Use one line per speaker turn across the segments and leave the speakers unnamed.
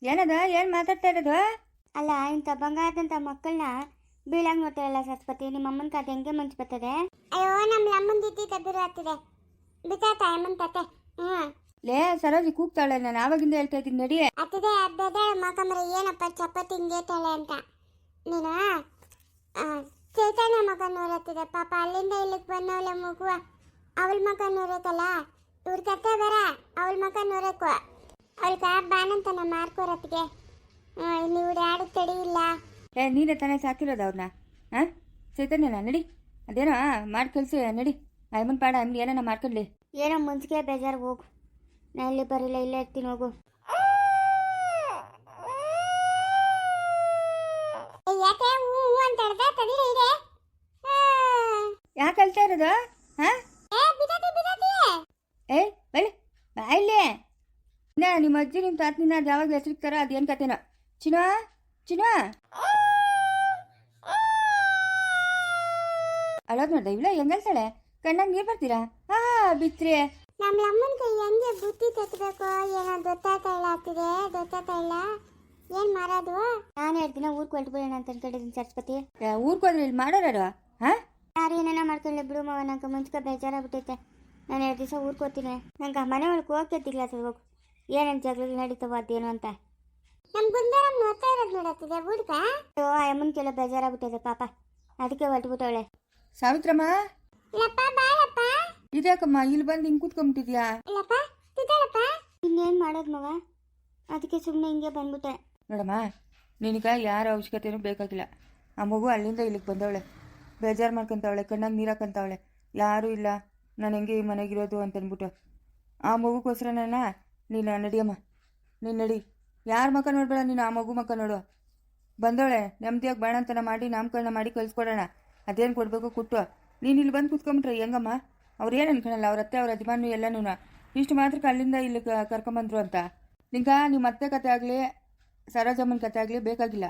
ಏನದ ಏನು ಮಾತಾಡ್ತಾ ಇರೋದು?
ಅಲ್ಲ ಇಂಥ ಬಂಗಾರದಂಥ ಮಕ್ಕಳನ್ನ ಬೀಳಾಗ ನೋಡ್ತಾರಲ್ಲ ಸರಸ್ವತಿ, ನಿಮ್ಮ ಅಮ್ಮನ ಕತೆ ಹೆಂಗೆ ಮನ್ಸು ಬರ್ತದೆ? ಅಯ್ಯೋ ನಮ್ಮ ಅಮ್ಮನ ಇದ್ದಿದ್ದ ಬಿರು ಆಗ್ತಿದೆ, ಬಿತ್ತಾತ ಅಮ್ಮನ ಕತೆ.
ಲೇ ಸರೋಜಿ ಕೂಗ್ತಾಳೆ, ನಾನು ಆವಾಗಿಂದ ಹೇಳ್ತಾ ಇದ್ದೀನಿ ನಡಿ.
ಅತ್ತಿದೆ ಅಬ್ಬದ ಮಕಂಬ್ರೆ ಏನಪ್ಪ ಚಪಾತಿ ಹಿಂಗೇತಾಳೆ ಅಂತ. ನೀನು ಚೈತನ್ಯ ಮಗ ನೋಡತ್ತಿದೆ ಪಾಪ, ಅಲ್ಲಿಂದ ಇಲ್ಲಿಗೆ ಬಂದವಳೆ ಮಗುವ, ಅವಳ ಮಗ ನೋಡಕ್ಕಲ್ಲ ಇವ್ರ ಕತೆ ಬರ, ಅವಳ ಮಗ ನೋಡಕ್ಕೂ ಅವಳ್ಗ ಬಾನಂತನ ಮಾರ್ಕೋರತ್ತಿಗೆ. ನೀವು ಯಾರು ತಡಿ ಇಲ್ಲ.
ನೀನೇ ತಾನೇ ಸಾಕಿರೋದು ಅವ್ರನ್ನ? ಹಾಂ ಚೈತನ್ಯನ ನಡಿ, ಅದೇನೋ ಮಾಡಿ ಕಳಿಸಿ ನಡಿ. ಅಮ್ಮನ ಪಾಡ ಅಮ್ಮನ ಏನಾನ ಮಾಡ್ಕೊಳ್ಳಿ.
ಏನೋ ಮುಂಚಿಗೆ ಬೇಜಾರು, ಹೋಗು. ನಾ ಇಲ್ಲಿ ಬರಲಿಲ್ಲ, ಇಲ್ಲೇ ಇರ್ತೀನಿ, ಹೋಗು.
ಯಾಕೆ ಅಳ್ತಾ ಇರೋದು? ಹಾಂ ಏ ಬಳಿ ಬಾ ಇಲ್ಲಿ. ನಿಮ್ಮ ಅಜ್ಜಿ ನಿಮ್ಮ ತಾತನಿಂದ ಅದು ಯಾವಾಗ ಹೆಸರಿಕ್ತಾರ ಅದೇನು ಕತೆನೋ. ಚಿನ್ನ ಚಿನ್ನ ಅಳೋದು ನೋಡ್ದೆ ಇವಳ ಹೆಂಗಲ್ತಾಳೆ, ಕಣ್ಣಾಗ ನೀರು ಬರ್ತೀರಾ? ಹಾ ಬಿತ್ರಿ.
ನಮ್ಮ ಅಮ್ಮನ ಕೈ ಹೆಂಗೆ ಬುದ್ಧಿ ತತ್ತಬೇಕು ಏನೋ ಗೊತ್ತಾಗ್ತಾಯಿಲ್ಲ ಗೊತ್ತಾಗ್ತಾಯಿಲ್ಲ. ಏನು ಮಾಡೋದು? ನಾನು 2 ದಿನ ಊರಿಗೆ ಹೊರಟುಬಿಡೋಣ ಅಂತ ಅನ್ಕೊಂಡಿದ್ದೀನಿ ಸರಸ್ವತಿ.
ಊರಿಗೆ ಹೋದ್ರೆ ಇಲ್ಲಿ ಮಾಡೋರು? ಹಾಂ
ಯಾರು ಏನೇನ ಮಾಡ್ಕೊಳ್ಳಿ ಬಿಡು ಮಾವ, ನಂಗೆ ಮುಂಚೆ ಬೇಜಾರಾಗ್ಬಿಟ್ಟೈತೆ. ನಾನು 2 ದಿವಸ ಊರಿಗೆ ಹೋಗ್ತೀನಿ. ನಂಗೆ ಮನೆ ಒಳಗೆ ಹೋಗ್ತಿದ್ದಿಲ್ಲ ಸರ್, ಹೋಗು. ಏನೇನು ಜಗಳ ನಡೀತಾವ ಅದೇನು ಅಂತ ನಮ್ಮ ಗುಂಡಾರಮ್ಮ ನೋಡ್ತಾ ಇರೋದು ನೋಡತ್ತಿದೆ ಹುಡುಗ. ಅಯ್ಯೋ ಅಮ್ಮನ ಕೆಲ ಬೇಜಾರಾಗ್ಬಿಟ್ಟಿದೆ ಪಾಪ, ಅದಕ್ಕೆ ಹೊರಟುಬಿಟ್ಟವಳೆ.
ಸಾವಿತ್ರಮ್ಮ
ಲಪ್ಪ ಬಾಳಪ್ಪ.
ಇದ್ಯಾಕಮ್ಮ ಇಲ್ಲಿ ಬಂದು ಹಿಂಗೆ ಕೂತ್ಕೊಂಡ್ಬಿಟ್ಟಿದ್ಯಾ?
ಲಪ್ಪ ತಿದ್ದಾಳಪ್ಪ. ಇನ್ನೇನು ಮಾಡೋದು ಮಗ, ಅದಕ್ಕೆ ಸುಮ್ಮನೆ ಹಿಂಗೆ ಬಂದ್ಬಿಟ್ಟೆ.
ನೋಡಮ್ಮ, ನಿನಗೆ ಯಾರ ಅವಶ್ಯಕತೆಯೂ ಬೇಕಾಗಿಲ್ಲ. ಆ ಮಗು ಅಲ್ಲಿಂದ ಇಲ್ಲಿಗೆ ಬಂದವಳೆ, ಬೇಜಾರು ಮಾಡ್ಕೊತಾವಳೆ, ಕಣ್ಣಾಗ ನೀರು ಹಾಕಂತಾವಳೆ. ಯಾರೂ ಇಲ್ಲ, ನಾನು ಹೆಂಗೆ ಈ ಮನೆಗಿರೋದು ಅಂತಂದ್ಬಿಟ್ಟು ಆ ಮಗುಗೋಸ್ಕರ ನೀನು ನಡಿಯಮ್ಮ, ನೀನು ನಡಿ. ಯಾರ ಮಕ್ಕ ನೋಡ್ಬೇಡ ನೀನು, ಆ ಮಗು ಮಕ್ಕ ನೋಡು. ಬಂದವಳೆ ನೆಮ್ಮದಿಯಾಗಿ ಬಾಣಂತನ ಮಾಡಿ ನಾಮಕರಣ ಮಾಡಿ ಕಳಿಸ್ಕೊಡೋಣ. ಅದೇನು ಕೊಡಬೇಕು ಕೊಟ್ಟು ನೀನು ಇಲ್ಲಿ ಬಂದು ಕೂತ್ಕೊಂಬಿಟ್ರೆ ಹೆಂಗಮ್ಮ? ಅವ್ರು ಏನು ಅನ್ಕೊಳಲ್ಲ, ಅವ್ರ ಅತ್ತೆ ಅವ್ರ ಯಜಮಾನು ಎಲ್ಲನೂ ಇಷ್ಟು ಮಾತ್ರಕ್ಕೆ ಅಲ್ಲಿಂದ ಇಲ್ಲಿ ಕರ್ಕೊಂಬಂದ್ರು ಅಂತ. ನಿಂಗೆ ನಿಮ್ಮ ಅತ್ತೆ ಕತೆ ಆಗಲಿ ಸರೋಜಮ್ಮನ ಕತೆ ಆಗಲಿ ಬೇಕಾಗಿಲ್ಲ.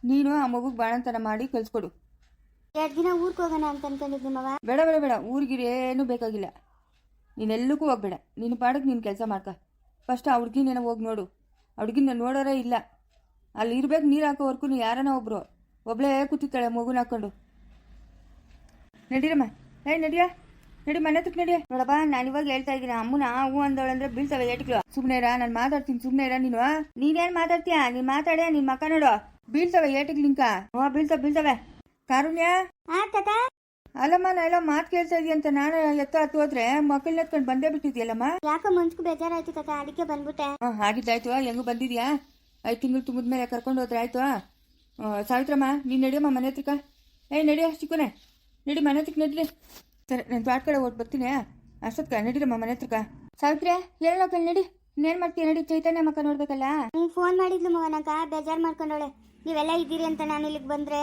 ನೀನು ಆ ಮಗುಗೆ ಬಾಣಂತನ ಮಾಡಿ ಕಳಿಸ್ಕೊಡು.
2 ದಿನ ಊರಿಗೆ ಹೋಗೋಣ ಅಂತ ಅನ್ಕೊಂಡಿದ್ದೀನಿ ಮವ.
ಬೇಡ ಬೇಡ ಬೇಡ, ಊರಿಗಿರೇನು ಬೇಕಾಗಿಲ್ಲ. ನೀನೆಲ್ಲಕ್ಕೂ ಹೋಗ್ಬೇಡ, ನಿನ್ನ ಪಾಡಕ್ಕೆ ನೀನು ಕೆಲಸ ಮಾಡ್ಕ. ಫಸ್ಟ್ ಆ ಹುಡುಗಿನೇನೋ ಹೋಗಿ ನೋಡು. ಆ ಹುಡುಗಿನ ನೋಡೋರೇ ಇಲ್ಲ, ಅಲ್ಲಿ ಇರ್ಬೇಕು. ನೀರು ಹಾಕೋವರೆಗೂ ಯಾರನ್ನ ಒಬ್ಬರು ಒಬ್ಬಳೇ ಕೂತಿತ್ತಾಳೆ ಮಗುನ ಹಾಕ್ಕೊಂಡು. ನಡೀರಮ್ಮ, ನಡಿಯ ನಡಿ, ಮನೆ ಹತ್ರಕ್ಕೆ ನಡಿಯ. ನೋಡಪ್ಪ, ನಾನು ಇವಾಗ ಹೇಳ್ತಾ ಇದ್ದೀನಿ, ಅಮ್ಮನ ಹೂ ಅಂದವಳಂದ್ರೆ ಬೀಳ್ತವೆ ಏಟಿಗಳು. ಸುಮ್ಮನೆ ಇರ, ನಾನು ಮಾತಾಡ್ತೀನಿ, ಸುಮ್ಮನೆ ಇರ. ನೀನೇನು ಮಾತಾಡ್ತೀಯ? ನೀನು ಮಾತಾಡೇ, ನಿನ್ನ ಮಕ್ಕ ನೋಡು, ಬೀಳ್ತವೆ ಏಟಿಗೆ ನಿಂಕ. ಬೀಳ್ತವೆ. ಕಾರುಣ್ಯ ಅಲ್ಲಮ್ಮ, ನಾ ಎಲ್ಲ ಮಾತು ಕೇಳ್ತಾ ಇದೀಯ ಅಂತ ನಾನು ಹತ್ತು ಹೋದ್ರೆ ಮಕ್ಕಳನ್ನ ಎತ್ಕೊಂಡು ಬಂದೇ ಬಿಟ್ಟಿದ್ಯಲ್ಲಮ್ಮ.
ಯಾಕೋ ಮನ್ಸಿಗೆ ಬೇಜಾರಾಯ್ತು ಕತೆ, ಅದಕ್ಕೆ ಬಂದ್ಬಿಟ್ಟೆ.
ಆಗಿದ್ದಾಯ್ತು, ಹೆಂಗು ಬಂದಿದ್ಯಾ? 5 ತಿಂಗಳು ತುಂಬಿದ್ಮೇಲೆ ಕರ್ಕೊಂಡು ಹೋದ್ರೆ ಆಯ್ತು. ಸಾವಿತ್ರಮ್ಮ, ನೀನು ನಡಿಯಮ್ಮ ಮನೆ ಹತ್ರಕ್ಕ. ನಡಿಯ ಚಿಕ್ಕನೆ, ನಡಿ ಮನೆ ಹತ್ರಕ್ಕೆ ನಡೀರಿ. ಸರಿ, ನಾನು ತ್ವಾಟ ಕಡೆ ಓಟ್ ಬರ್ತೀನಿ, ಅಷ್ಟೊತ್ಕ ನಡೀರಮ್ಮ ಮನೆ ಹತ್ರಕ್ಕ. ಸಾವಿತ್ರೆ ಹೇಳೋ ಕಣ್ ನಡಿ. ಇನ್ನೇನು ಮಾಡ್ತೀಯ ನಡಿ, ಚೈತನ್ಯ ಮಕ್ಕ ನೋಡ್ಬೇಕಲ್ಲ.
ನೀನು ಫೋನ್ ಮಾಡಿದ್ಲು ಮಗ, ನಂಗೆ ಬೇಜಾರು ಮಾಡ್ಕೊಂಡವಳೆ. ನೀವೆಲ್ಲ ಇದ್ದೀರಿ ಅಂತ ನಾನು ಇಲ್ಲಿಗೆ ಬಂದರೆ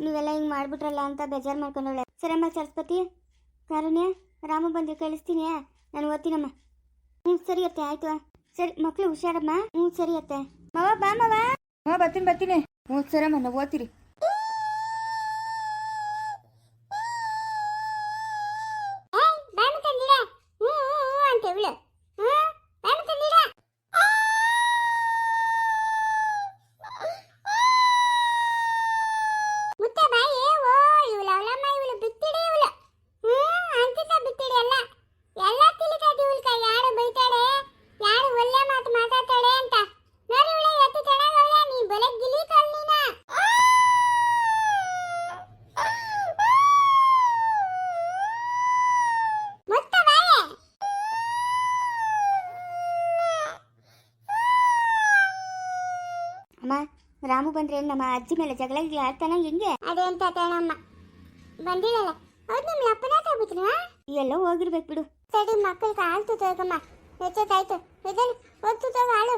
ನೀವೆಲ್ಲ ಹಿಂಗೆ ಮಾಡ್ಬಿಟ್ರಲ್ಲ ಅಂತ ಬೇಜಾರು ಮಾಡ್ಕೊಂಡವಳೆ. ಸರಮ್ಮ ಸರಸ್ವತಿ, ಕಾರುಣ್ಯ, ರಾಮ ಬಂದು ಕಳಿಸ್ತೀನಿ, ನಾನು ಓದ್ತೀನಮ್ಮ. ಸರಿ ಅತ್ತೆ, ಆಯ್ತು. ಸರಿ ಮಕ್ಕಳು ಹುಷಾರಮ್ಮ. ಸರಿ ಅತ್ತೆ. ಮವ ಬಾ ಮವ.
ಬರ್ತೀನಿ. ಸರಮ್ಮ, ನಾವು ಓದ್ತೀರಿ.
ರಾಮು ಬಂದ್ರೆ ನಮ್ಮ ಅಜ್ಜಿ ಮೇಲೆ ಜಗಳ ಆಡ್ತಾನ ಹೆಂಗೆ? ಅದೇ ಅಂತ ಅಮ್ಮ ಬಂದಿರಲ್ಲ. ಅವ್ರು ನಿಮ್ಮ ಅಪ್ಪನ ಹತ್ರ ಬಿಟ್ರು ಎಲ್ಲೋ ಹೋಗಿರ್ಬೇಕು ಬಿಡು. ಸರಿ, ಮಕ್ಕಳಿಗೆ ಹಾಲು ತಗೋಮ್ಮ, ಹೆಚ್ಚಾಯ್ತು. ಇದನ್ನು ಹೊತ್ತು ತಗೋ ಹಾಲು.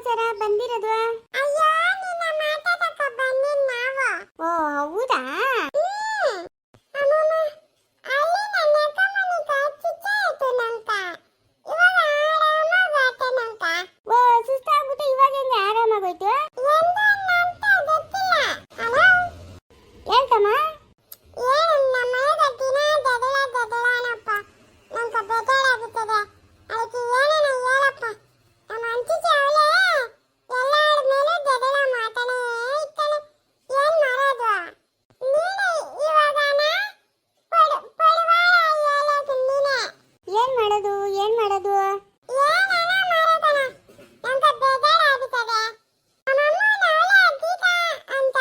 ಸಮಾಚಾರ ಬಂದಿರೋದು? ಅಯ್ಯೋ ನಿನ್ನ ಮಾತಾಡಕ ಬಂದಿನ್ ನಾವು. ಓ ಹೌದಾ? ಅಮ್ಮಮ್ಮ ಅಲ್ಲಿ ನನ್ನ ಕಮ್ಮನಿ ಕಾಚಿಚ್ಚ ಆಯ್ತು ನಂಕ. ಇವಾಗ ಆರಾಮಾಗೈತೆ ನಂಕ. ಓ ಸುಸ್ತಾಗ್ಬಿಟ್ಟು ಇವಾಗ ಹೆಂಗೆ ಆರಾಮಾಗೋಯ್ತು? ಎಂದನ್ನಂತ ಗೊತ್ತಿಲ್ಲ. ಅಲೋ ಹೇಳ್ತಮ್ಮ? ಏನು ನಮ್ಮ ಮನೆಗೆ ದಿನ ಜಗಳನಪ್ಪ. ನಂಕ ಬೇಜಾರಾಗುತ್ತದೆ. ಅದಕ್ಕೆ ಏನೇನೋ ಹೇಳಪ್ಪ. ನಮ್ಮ ಅಂಚಿಕೆ ಅವಳೆ ಎಲ್ಲಾರ ಮೇಲೆ ಜಗಳ ಮಾತಾಡೇ ಇರ್ತಾಳೆ. ಏನ್ ಮಾಡೋದು? ನೀನೆ ಇವಾಗನ ಪಡಿವಾಳ ಹೇಳೋದು ನೀನೆ. ಏನ್ ಮಾಡೋದು ಏನ್ ಮಾಡೋದು? ಏನೇನೋ ಮಾಡೋದನ. ನಂಕ ಬೇಜಾರಾಗುತ್ತದೆ. ನಮ್ಮಮ್ಮನ ಅವಳೆ ಗೀತಾ ಅಂತ.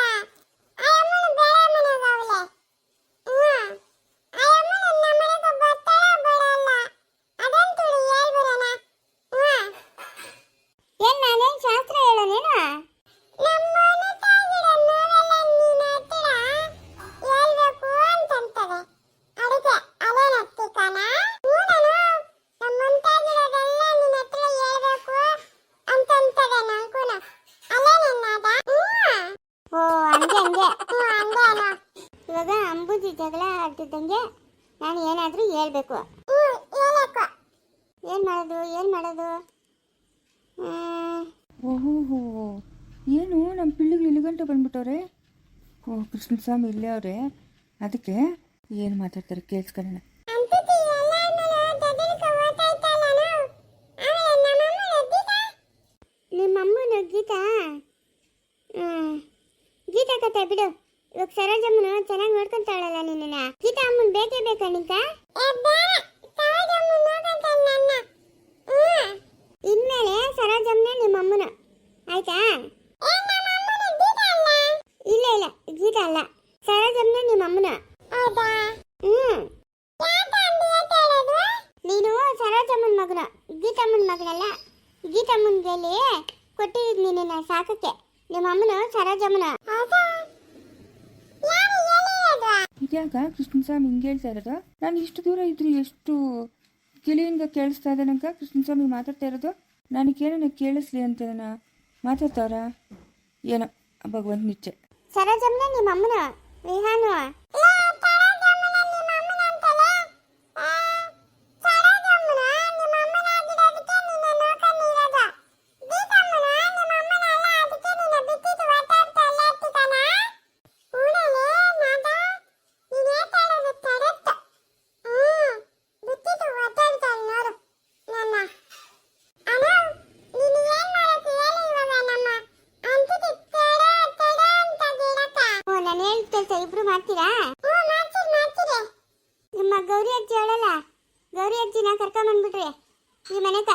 ಅಮ್ಮನ ಬೇರೆ ಮನೆಗೆ ಅವಳೆ. ಅಮ್ಮನ ನಮ್ಮನೆಗೆ ಬರ್ತಾಳೆ ಬರಲ್ಲ. ಅದಂತೂ ಹೇಳ್ಬಿಡೋಣ. ಏನ್ ನಾನೇನ್ ಶಾಸ್ತ್ರ ಹೇಳೋನೇನು? ನಮ್ಮನೆ ತಾಗಿರೋ ನೋವೆಲ್ಲ ನೀನ್ ಹತ್ತಿರ ಹೇಳ್ಬೇಕು ಅಂತಂತದೆ. ಅದಕ್ಕೆ ಅದೇನತ್ತಿ ಕಣ? ನಾನು ನಮ್ಮನೆ ತಾಗಿರೋದೆಲ್ಲ ನಿನ್ನ ಹತ್ರ ಹೇಳ್ಬೇಕು ಅಂತಂತದೆ ನಂಗೂನ. ಅಲ್ಲೇನನ್ನದ? ಓ ಹಂಗೆ ಹಂಗೆ. ಹಂಗೇನೋ. ಇವಾಗ ಅಂಬುಜಿ ಜಗಳ ಆಡ್ತಿದ್ದಂಗೆ ನಾನು ಏನಾದ್ರೂ ಹೇಳ್ಬೇಕು. ಹೇಳಬೇಕು. ಏನ್ ಮಾಡೋದು ಏನ್ ಮಾಡೋದು?
ಓಹೋ, ಏನು ನಮ್ಮ ಪಿಳ್ಳಿಗಳು ಇಲ್ಲಿ ಗಂಟೆ ಬಂದ್ಬಿಟ್ಟವ್ರೆ. ಓ ಕೃಷ್ಣಸ್ವಾಮಿ ಇಲ್ಲೇ ಅವ್ರೆ. ಅದಕ್ಕೆ ಏನು ಮಾತಾಡ್ತಾರೆ ಕೇಳಿಸ್ಕೊಳ್ಳೋಣ.
ನಿಮ್ಮಮ್ಮನ ಗೀತಾ ಗೀತಾ ಕತೆ ಬಿಡು. ಇವಾಗ ಸರೋಜಮ್ಮನ ಚೆನ್ನಾಗಿ ನೋಡ್ಕೊಂತಾಳಲ್ಲ ನಿನ್ನ. ಗೀತಾ ಅಮ್ಮನ್ ಬೇಕೇ ಬೇಕಾ ನಿಂಕ? ಇನ್ಮೇಲೆ ಸರೋಜಮ್ಮನೆ ನಿಮ್ಮಮ್ಮನ ಆಯ್ತಾ? ಇಲ್ಲ ಇಲ್ಲ ಗೀತಾ ಅಲ್ಲ, ಸರೋಜಮ್ಮನೆ ನಿಮ್ಮಮ್ಮನ. ನೀನು ಸರೋಜಮ್ಮನ ಮಗನ, ಗೀತಮ್ಮನ ಮಗನಲ್ಲ. ಗೀತಮ್ಮನ ಕೈಲಿ ಕೊಟ್ಟಿದ್ದೀನಿ ನಿನ್ನ ಸಾಕಕ್ಕೆ. ನಿಮ್ಮಮ್ಮನ ಸರೋಜಮ್ಮನ.
ಇದ್ಯಾಕ ಕೃಷ್ಣಸ್ವಾಮಿ ಹಿಂಗೆ ಹೇಳ್ತಾ ಇರೋದು? ನಾನು ಇಷ್ಟು ದೂರ ಇದ್ರಿ ಎಷ್ಟು ಕಿಳಿಯಿಂದ ಕೇಳಿಸ್ತಾ ಇದೆ ನಂಗೆ ಕೃಷ್ಣಸ್ವಾಮಿ ಮಾತಾಡ್ತಾ ಇರೋದು. ನನಗೇನ ಕೇಳಿಸ್ಲಿ ಅಂತ ಮಾತಾಡ್ತಾವ್ರ ಏನೋ ಭಗವಂತ ನಿಚ್ಚೆ.
ಸರೋಜಮ್ಮನ ನಿಮ್ಮಮ್ಮನ ವಿಹಾನು. ಇಬ್ರು ಮಾಡ್ತೀರಾ? ನಿಮ್ಮ ಗೌರಿ ಅಜ್ಜಿ ಅವಳಲ್ಲ, ಗೌರಿ ಅಜ್ಜಿನ ಕರ್ಕೊಂಡ್ ಬಂದ್ಬಿಟ್ರಿ ಈ ಮನೆಗ.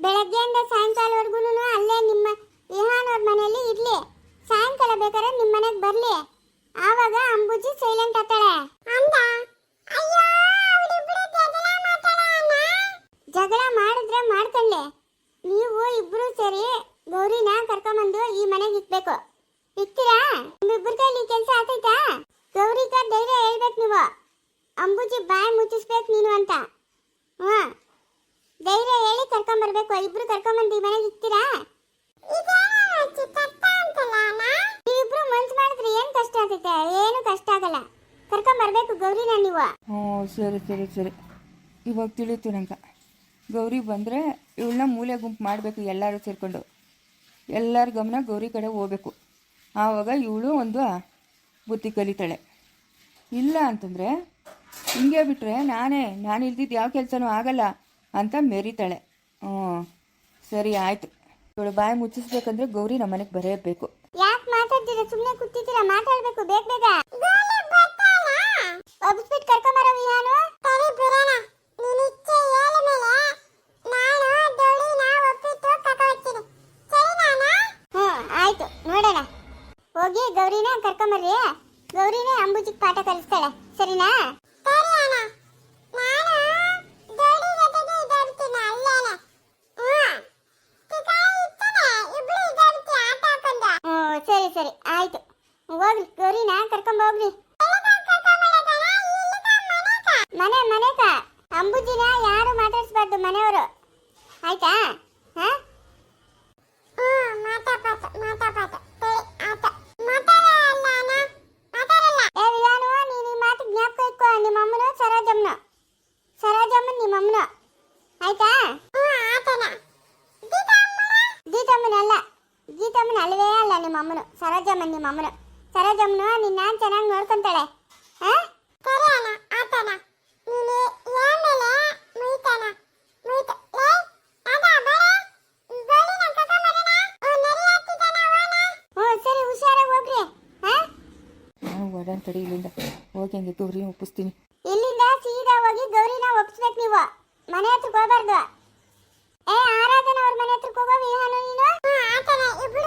ಬೆಳಗ್ಗೆಯಿಂದ ಸಾಯಂಕಾಲವರೆಗೂ ಅಲ್ಲೇ ನಿಮ್ಮ ವಿಹಾನ್ ಅವ್ರ ಮನೆಯಲ್ಲಿ ಇರ್ಲಿ. ಸಾಯಂಕಾಲ ಬೇಕಾದ್ರೆ ನಿಮ್ಮ ಮನೆಗೆ ಬರ್ಲಿ. ಆವಾಗ ಅಂಬುಜಿ ಸೈಲೆಂಟ್ ಆಗ್ತಾಳೆ. ಜಗಳ ಮಾಡಿದ್ರೆ ಮಾಡ್ಕೊಳ್ಳಿ. ನೀವು ಇಬ್ರು ಸೇರಿ ಗೌರಿನ ಕರ್ಕೊಂಬಂದು ಈ ಮನೆಗೆ ಇಕ್ಬೇಕು. ಇಕ್ತೀರಾ? ನಿಮ್ಮಿಬ್ಬರ ಕೈಲಿ ಕೆಲಸ ಆಗ್ತೈತಾ? ಗೌರಿಗ ಧೈರ್ಯ ಹೇಳ್ಬೇಕು ನೀವು. ಅಂಬುಜಿ ಬಾಯಿ ಮುಚ್ಚಿಸ್ಬೇಕು ನೀನು ಅಂತ. ಧೈರ್ಯ ಹೇಳಿ ಕರ್ಕೊಂಬರ್ಬೇಕು. ಇಬ್ರು ಕರ್ಕೊಂಬಂದು ಈ ಮನೆಗೆ ಇಕ್ತೀರಾ? ನೀವಿಬ್ರು ಮನ್ಸು ಮಾಡಿದ್ರೆ ಏನ್ ಕಷ್ಟ ಆಗ್ತೈತೆ? ಏನು ಕಷ್ಟ ಆಗಲ್ಲ. ಕರ್ಕೊಂಬರ್ಬೇಕು ಗೌರಿನ ನೀವು.
ಸರಿ ಸರಿ ಸರಿ, ಇವಾಗ ತಿಳಿತು ನಂಗೆ. ಗೌರಿ ಬಂದರೆ ಇವಳನ್ನ ಮೂಲೆ ಗುಂಪು ಮಾಡಬೇಕು. ಎಲ್ಲರೂ ಸೇರಿಕೊಂಡು ಎಲ್ಲರ ಗಮನ ಗೌರಿ ಕಡೆ ಹೋಗ್ಬೇಕು. ಆವಾಗ ಇವಳು ಒಂದು ಬುದ್ಧಿ ಕಲಿತಾಳೆ. ಇಲ್ಲ ಅಂತಂದರೆ ಹಿಂಗೆ ಬಿಟ್ಟರೆ ನಾನು ಇಲ್ದಿದ್ದು ಯಾವ ಕೆಲಸನೂ ಆಗಲ್ಲ ಅಂತ ಮೆರಿತಾಳೆ. ಸರಿ ಆಯಿತು. ಇವಳು ಬಾಯಿ ಮುಚ್ಚಿಸ್ಬೇಕಂದ್ರೆ ಗೌರಿ ನಮ್ಮ ಮನೆಗೆ ಬರಬೇಕು.
ಯಾಕೆ ಮಾತಾಡ್ತೀರಾ? ಸುಮ್ಮನೆ ಕೂತಿದ್ದೀರಾ? ಮಾತಾಡಬೇಕು ಬೇಗ ಬೇಗ. ಒಬ್ಬಿಸ್ಬಿಟ್ಟು ಕರ್ಕೊಂಬರೋ ವಿಹಾನು. ಆಯ್ತು ನೋಡೋಣ. ಹೋಗಿ ಗೌರಿನ ಕರ್ಕೊಂಬರ್ರಿ. ಗೌರಿನೇ ಅಂಬುಜಿಗೆ ಪಾಠ ಕಲಿಸ್ತಾಳೆ. ಸರಿನಾ? ಸರಿ ಸರಿ ಆಯ್ತು. ಹೋಗ್ಲಿ ಗೌರಿನ ಕರ್ಕೊಂಡ್ ಹೋಗ್ಲಿ. ಮನೆಗ ಅಂಬುಜಿನ ಯಾರು ಮಾತಾಡಿಸ್ಬಾರ್ದು ಮನೆಯವರು, ಆಯ್ತಾ? ಹಾ ಸರೋಜಮ್ಮನ್ ನಿಮ್ಮ ಅಮ್ಮನ, ಆಯ್ತಾ? ಗೀತಮ್ಮನಲ್ಲ, ಗೀತಮ್ಮನ ಅಲ್ವೇ ಅಲ್ಲ ನಿಮ್ಮ ಅಮ್ಮನು, ಸರೋಜಮ್ಮನ್ ನಿಮ್ಮ ಅಮ್ಮನು. ಸರೋಜಮ್ಮನು ನಿನ್ನ ಚೆನ್ನಾಗಿ ನೋಡ್ಕೊಂತಾಳೆ. ಸರಿ, ಹುಷಾರಾಗಿ ಹೋಗ್ರಿ.
ನಾನು ಓಡಾನ್ ತಡಿ ಇಲ್ಲಿಂದ, ಹೋಗಿ ಹಂಗೆ ಗೌರಿನ ಒಪ್ಪಿಸ್ತೀನಿ.
ಇಲ್ಲಿಂದ ಸೀದಾ ಹೋಗಿ ಗೌರಿನ ಒಪ್ಪಿಸ್ಬೇಕು ನೀವು, ಮನೆ ಹತ್ರಕ್ಕೆ ಹೋಗ್ಬಾರ್ದು. ಆರಾಧನಾ ಅವ್ರ ಮನೆ ಹತ್ರಕ್ಕೆ ಹೋಗೋ ವಿಹಾನು ನೀನು. ಇಬ್ರು